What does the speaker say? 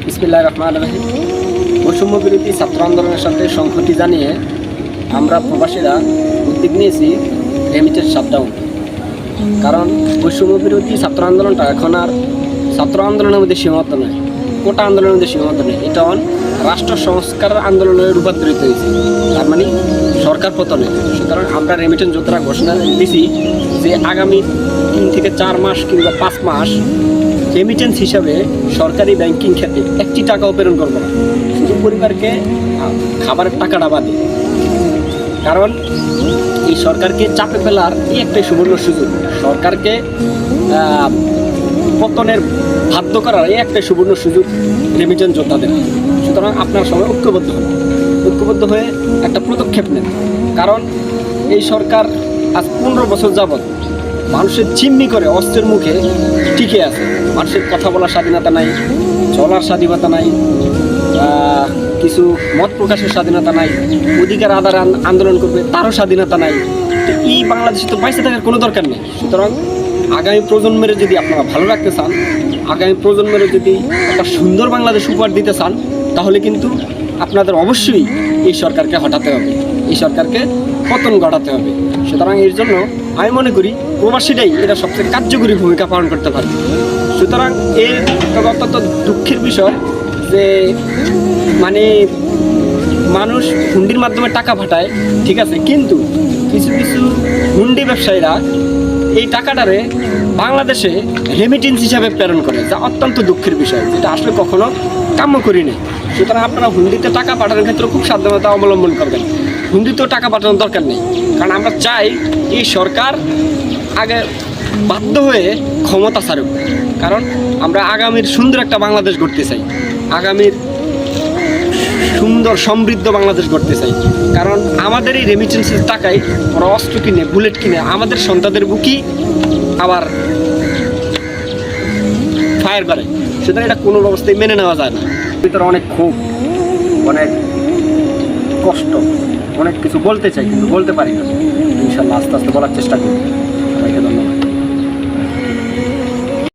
বিসমিল্লাহির রহমানির রহিম। বৈষম্য বিরোধী ছাত্র আন্দোলনের সাথে সংহতি জানিয়ে আমরা প্রবাসীরা উদ্যোগ নিয়েছি রেমিটেন্স শাটডাউন। কারণ বৈষম্য বিরোধী ছাত্র আন্দোলনটা এখন আর ছাত্র আন্দোলনের মধ্যে সীমাবদ্ধ নয়, কোটা আন্দোলনের মধ্যে সীমাবদ্ধ নয়, এটা রাষ্ট্র সংস্কার আন্দোলনে রূপান্তরিত হয়েছে, তার মানে সরকার পতনে। সুতরাং আমরা রেমিটেন্স যোদ্ধারা ঘোষণা দিয়েছি যে আগামী 3 থেকে 4 মাস কিংবা 5 মাস রেমিটেন্স হিসাবে সরকারি ব্যাংকিং খাতে 1টি টাকাও প্রেরণ করবো না, শুধু পরিবারকে খাবারের টাকাটা বাদে। কারণ এই সরকারকে চাপে ফেলার এই একটাই সুবর্ণ সুযোগ, সরকারকে পতনের বাধ্য করার এই একটাই সুবর্ণ সুযোগ রেমিটেন্স যোদ্ধাদের। সুতরাং আপনার সবাই ঐক্যবদ্ধ হয়ে একটা পদক্ষেপ নেন। কারণ এই সরকার আজ 15 বছর যাবৎ মানুষের চিম্মি করে অস্ত্রের মুখে টিকে আছে। মানুষের কথা বলার স্বাধীনতা নাই, চলার স্বাধীনতা নাই, কিছু মত প্রকাশের স্বাধীনতা নাই, অধিকার আদার আন্দোলন করবে তারও স্বাধীনতা নাই। তো এই বাংলাদেশে তো পয়সা থাকার কোনো দরকার নেই। সুতরাং আগামী প্রজন্মের যদি আপনারা ভালো রাখতে চান, আগামী প্রজন্মের যদি একটা সুন্দর বাংলাদেশ উপহার দিতে চান, তাহলে কিন্তু আপনাদের অবশ্যই এই সরকারকে হটাতে হবে, এই সরকারকে পতন ঘটাতে হবে। সুতরাং এর জন্য আমি মনে করি প্রবাসীরাই এটা সবচেয়ে কার্যকরী ভূমিকা পালন করতে পারে। সুতরাং এর অত্যন্ত দুঃখের বিষয় যে মানে মানুষ হুন্ডির মাধ্যমে টাকা পাঠায়, ঠিক আছে, কিন্তু কিছু কিছু হুন্ডি ব্যবসায়ীরা এই টাকাটারে বাংলাদেশে রেমিটেন্স হিসাবে প্রেরণ করে, যা অত্যন্ত দুঃখের বিষয়, যেটা আসলে কখনো কাম্য করিনি। সুতরাং আপনারা হুন্ডিতে টাকা পাঠানোর ক্ষেত্রে খুব সাবধানতা অবলম্বন করবেন। হুন্ডিতেও টাকা পাঠানোর দরকার নেই, কারণ আমরা চাই এই সরকার আগে বাধ্য হয়ে ক্ষমতা ছাড়ুক। কারণ আমরা আগামীর সুন্দর একটা বাংলাদেশ গড়তে চাই, আগামীর সুন্দর সমৃদ্ধ বাংলাদেশ গড়তে চাই। কারণ আমাদের এই রেমিটেন্সের টাকায় ওরা অস্ত্র কিনে, বুলেট কিনে আমাদের সন্তানদের বুকি আবার ফায়ার করে। সুতরাং এটা কোনো অবস্থায় মেনে নেওয়া যায় না। ভিতরে অনেক ক্ষোভ, অনেক কষ্ট, অনেক কিছু বলতে চাই কিন্তু বলতে পারি না। ইনশাল্লাহ আস্তে আস্তে বলার চেষ্টা করি।